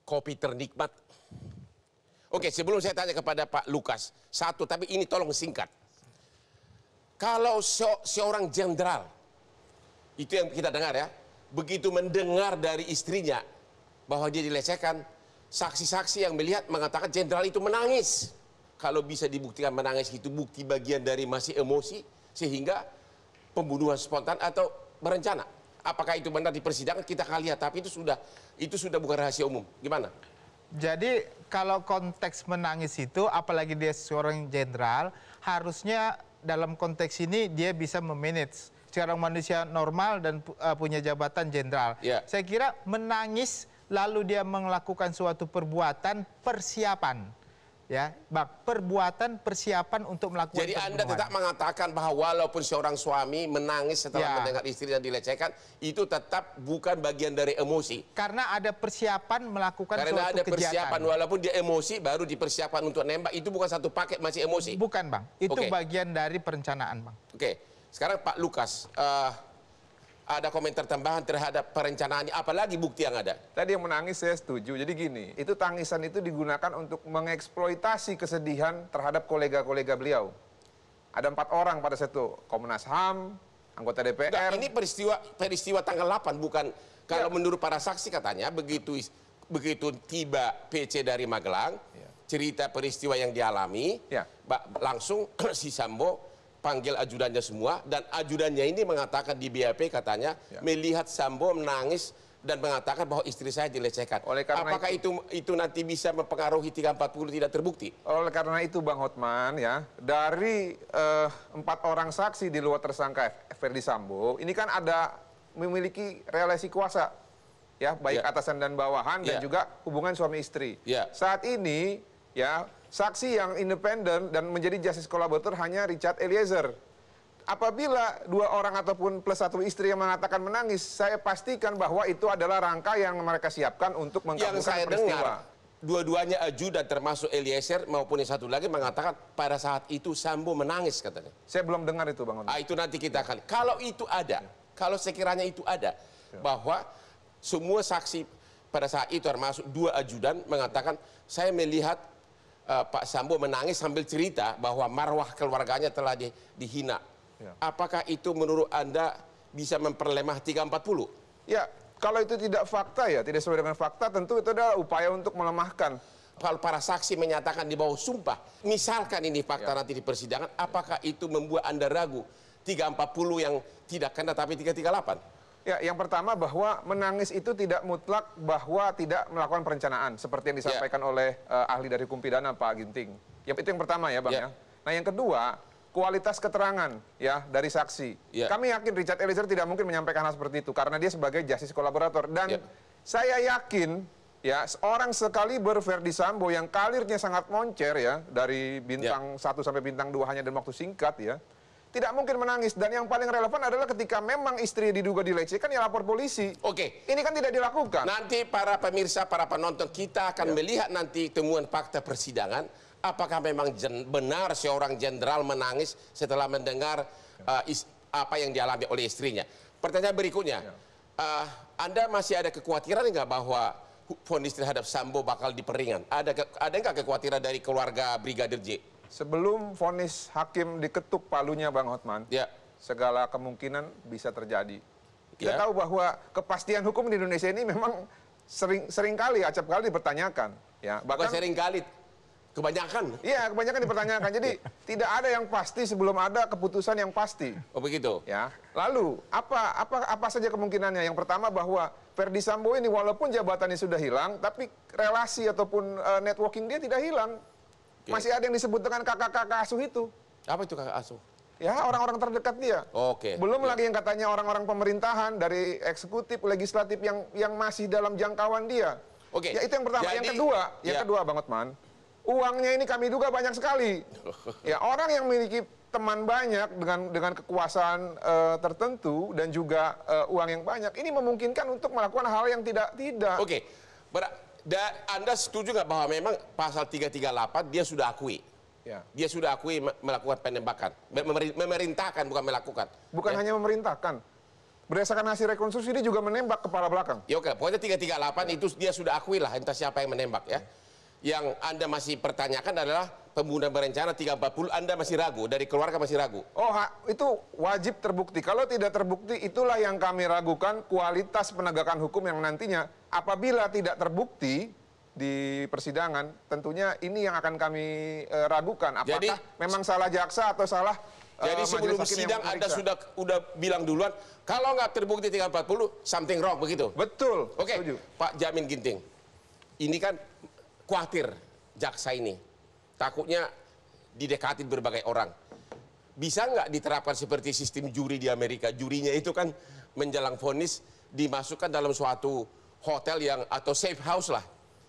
kopi ternikmat. Oke, sebelum saya tanya kepada Pak Lukas, satu, tapi ini tolong singkat. Kalau seorang jenderal, itu yang kita dengar ya, begitu mendengar dari istrinya bahwa dia dilecehkan, saksi-saksi yang melihat mengatakan jenderal itu menangis. Kalau bisa dibuktikan menangis itu bukti bagian dari masih emosi, sehingga pembunuhan spontan atau berencana. Apakah itu benar di persidangan kita akan lihat, tapi itu sudah bukan rahasia umum. Gimana? Jadi kalau konteks menangis itu, apalagi dia seorang jenderal, harusnya dalam konteks ini dia bisa memanage seorang manusia normal dan punya jabatan jenderal. Ya. Saya kira menangis lalu dia melakukan suatu perbuatan persiapan. Ya, perbuatan persiapan untuk melakukan Jadi pembunuhan. Anda tetap mengatakan bahwa walaupun seorang suami menangis setelah mendengar istri dan dilecehkan, itu tetap bukan bagian dari emosi. Karena ada persiapan melakukan Karena suatu ada kejahatan. persiapan, walaupun dia emosi, baru dipersiapkan untuk nembak, itu bukan satu paket masih emosi. Bukan, Bang. Itu Oke. bagian dari perencanaan, Bang. Oke, sekarang Pak Lukas, ada komentar tambahan terhadap perencanaan ini, apalagi bukti yang ada? Tadi yang menangis saya setuju. Jadi gini, itu tangisan itu digunakan untuk mengeksploitasi kesedihan terhadap kolega-kolega beliau. Ada 4 orang pada saat itu, Komnas HAM, anggota DPR. Enggak, ini peristiwa tanggal 8, bukan kalau menurut para saksi katanya begitu tiba PC dari Magelang, cerita peristiwa yang dialami, langsung si Sambo panggil ajudannya semua, dan ajudannya ini mengatakan di BAP katanya melihat Sambo menangis dan mengatakan bahwa istri saya dilecehkan. Apakah itu nanti bisa mempengaruhi 340 tidak terbukti? Oleh karena itu Bang Hotman, ya, dari 4 orang saksi di luar tersangka Ferdi Sambo, ini kan ada memiliki relasi kuasa, ya, baik atasan dan bawahan dan juga hubungan suami istri. Saat ini, ya, saksi yang independen dan menjadi justice collaborator hanya Richard Eliezer. Apabila 2 orang ataupun plus 1 istri yang mengatakan menangis, saya pastikan bahwa itu adalah rangka yang mereka siapkan untuk mengkaburkan peristiwa. Yang saya dengar, dua-duanya ajudan termasuk Eliezer maupun yang satu lagi mengatakan pada saat itu Sambo menangis katanya. Saya belum dengar itu, Bang. Itu nanti kita akan. Kalau itu ada, kalau sekiranya itu ada, bahwa semua saksi pada saat itu termasuk 2 ajudan mengatakan saya melihat Pak Sambo menangis sambil cerita bahwa marwah keluarganya telah dihina. Apakah itu menurut Anda bisa memperlemah 340? Ya, kalau itu tidak fakta, ya, tidak sesuai dengan fakta, tentu itu adalah upaya untuk melemahkan. Kalau para saksi menyatakan di bawah sumpah, misalkan ini fakta nanti di persidangan, apakah itu membuat Anda ragu 340 yang tidak kena tapi 338? Ya, yang pertama bahwa menangis itu tidak mutlak bahwa tidak melakukan perencanaan seperti yang disampaikan oleh ahli dari hukum pidana Pak Ginting. Itu yang pertama ya, Bang, ya. Nah, yang kedua, kualitas keterangan, ya, dari saksi. Kami yakin Richard Eliezer tidak mungkin menyampaikan hal seperti itu karena dia sebagai justice collaborator, dan saya yakin, ya, seorang sekaliber Ferdi Sambo yang karirnya sangat moncer, ya, dari bintang 1 sampai bintang 2 hanya dalam waktu singkat, ya, tidak mungkin menangis. Dan yang paling relevan adalah ketika memang istri diduga dilecehkan, ya lapor polisi. Oke. Ini kan tidak dilakukan. Nanti para pemirsa, para penonton, kita akan melihat nanti temuan fakta persidangan. Apakah memang benar seorang jenderal menangis setelah mendengar apa yang dialami oleh istrinya? Pertanyaan berikutnya, Anda masih ada kekhawatiran nggak bahwa vonis terhadap Sambo bakal diperingan? Ada nggak kekhawatiran dari keluarga Brigadir J? Sebelum vonis hakim diketuk palunya, Bang Hotman, segala kemungkinan bisa terjadi. Kita tahu bahwa kepastian hukum di Indonesia ini memang sering kali, acap kali dipertanyakan. Ya, bahkan sering kali, kebanyakan. Iya, kebanyakan dipertanyakan. Jadi tidak ada yang pasti sebelum ada keputusan yang pasti. Oh begitu. Ya. Lalu apa saja kemungkinannya? Yang pertama bahwa Ferdi Sambo ini walaupun jabatannya sudah hilang, tapi relasi ataupun networking dia tidak hilang. Masih ada yang disebut dengan kakak-kakak asuh itu. Apa itu kakak asuh? Ya, orang-orang terdekat dia. Belum lagi yang katanya orang-orang pemerintahan, dari eksekutif, legislatif yang masih dalam jangkauan dia. Ya, itu yang pertama. Jadi, yang kedua, Bang Hotman, uangnya ini kami duga banyak sekali. Ya, orang yang memiliki teman banyak dengan kekuasaan tertentu dan juga uang yang banyak, ini memungkinkan untuk melakukan hal yang tidak. Anda setuju nggak bahwa memang pasal 338 dia sudah akui? Dia sudah akui melakukan penembakan, memerintahkan bukan melakukan. Bukan hanya memerintahkan. berdasarkan hasil rekonstruksi dia juga menembak kepala belakang. Ya oke, pokoknya 338 itu dia sudah akui lah entah siapa yang menembak ya. Yang Anda masih pertanyakan adalah pembunuhan berencana 340, Anda masih ragu, dari keluarga masih ragu. Oh, itu wajib terbukti. Kalau tidak terbukti, itulah yang kami ragukan kualitas penegakan hukum yang nantinya apabila tidak terbukti di persidangan, tentunya ini yang akan kami ragukan. Apakah Jadi, memang salah jaksa atau salah jadi sebelum sidang Anda sudah bilang duluan, kalau nggak terbukti 340, something wrong, begitu? Betul. Oke, Setuju. Pak Jamin Ginting, ini kan khawatir jaksa ini, takutnya didekatin berbagai orang. Bisa nggak diterapkan seperti sistem juri di Amerika? Jurinya itu kan menjelang vonis dimasukkan dalam suatu hotel yang atau safe house lah,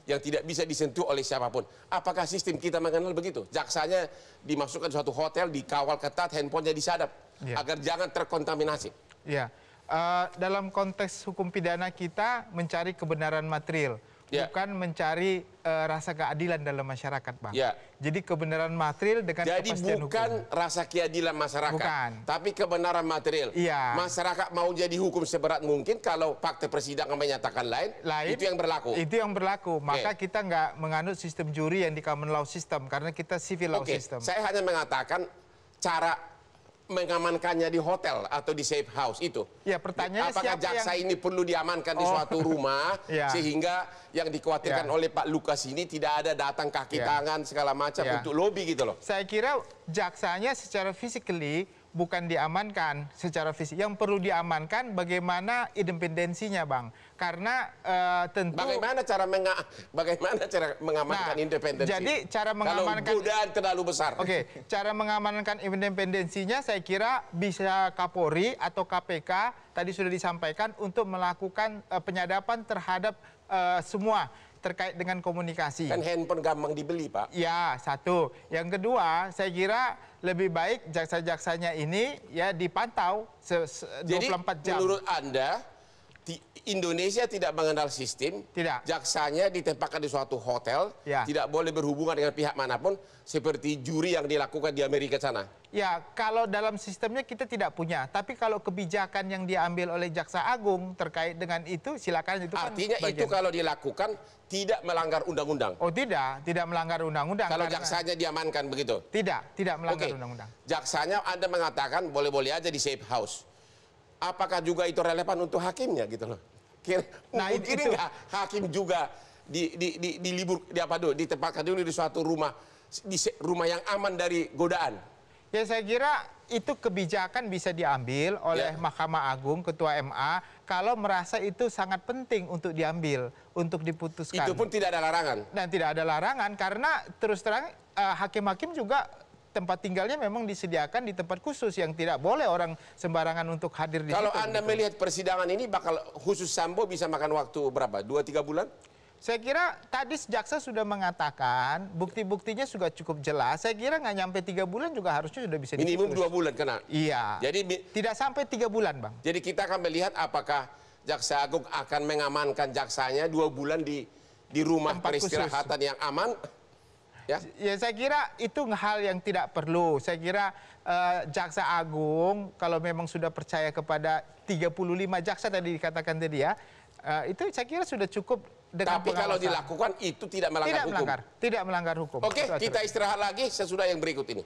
yang tidak bisa disentuh oleh siapapun. Apakah sistem kita mengenal begitu? Jaksanya dimasukkan suatu hotel, dikawal ketat, handphonenya disadap, agar jangan terkontaminasi. Ya, dalam konteks hukum pidana kita mencari kebenaran material, bukan mencari rasa keadilan dalam masyarakat, Bang. Ya. Jadi kebenaran material dengan Jadi kepastian bukan hukum. rasa keadilan masyarakat, Bukan. tapi kebenaran material. Iya. Masyarakat mau jadi hukum seberat mungkin, kalau fakta persidangan menyatakan lain, itu yang berlaku. Itu yang berlaku. Maka kita nggak menganut sistem juri yang di common law system, karena kita civil law system. Saya hanya mengatakan cara mengamankannya di hotel atau di safe house itu. Ya, pertanyaannya apakah siapa jaksa yang... ini perlu diamankan di suatu rumah sehingga yang dikhawatirkan oleh Pak Lukas ini tidak ada datang kaki tangan segala macam untuk lobby gitu loh. Saya kira jaksanya secara physically bukan diamankan secara fisik. Yang perlu diamankan bagaimana independensinya, Bang. Karena tentu bagaimana cara mengamankan independensi? Jadi cara mengamankan kalau godaan terlalu besar. Oke, cara mengamankan independensinya saya kira bisa Kapolri atau KPK tadi sudah disampaikan untuk melakukan penyadapan terhadap semua terkait dengan komunikasi. Kan handphone gampang dibeli, Pak. Ya, satu. Yang kedua, saya kira lebih baik jaksa-jaksanya ini ya dipantau 24 jam. Menurut Anda, Indonesia tidak mengenal sistem, jaksanya ditempatkan di suatu hotel, tidak boleh berhubungan dengan pihak manapun, seperti juri yang dilakukan di Amerika sana. Ya, kalau dalam sistemnya kita tidak punya, tapi kalau kebijakan yang diambil oleh Jaksa Agung terkait dengan itu, silakan itu. Artinya kan itu kalau dilakukan tidak melanggar undang-undang. Oh tidak melanggar undang-undang. Kalau jaksanya diamankan begitu? Tidak melanggar undang-undang. Jaksanya Anda mengatakan boleh-boleh aja di safe house. Apakah juga itu relevan untuk hakimnya gitu loh? Mungkin nggak hakim juga ditempatkan dulu di suatu rumah, yang aman dari godaan? Ya saya kira itu kebijakan bisa diambil oleh Mahkamah Agung, Ketua MA, kalau merasa itu sangat penting untuk diambil, untuk diputuskan. Itu pun tidak ada larangan? Dan tidak ada larangan, karena terus terang hakim-hakim juga tempat tinggalnya memang disediakan di tempat khusus yang tidak boleh orang sembarangan untuk hadir di situ. Kalau Anda melihat persidangan ini bakal khusus Sambo bisa makan waktu berapa? 2-3 bulan? Saya kira tadi jaksa sudah mengatakan bukti-buktinya sudah cukup jelas. Saya kira nggak nyampe 3 bulan juga harusnya sudah bisa diputus. Minimum 2 bulan kena? Iya. Jadi tidak sampai 3 bulan, Bang. Jadi kita akan melihat apakah Jaksa Agung akan mengamankan jaksanya 2 bulan di rumah peristirahatan yang aman? Ya saya kira itu hal yang tidak perlu. Saya kira Jaksa Agung kalau memang sudah percaya kepada 35 jaksa tadi dikatakan tadi ya, itu saya kira sudah cukup dengan tapi kalau dilakukan itu tidak melanggar hukum. Tidak melanggar hukum. Oke, kita istirahat lagi sesudah yang berikut ini.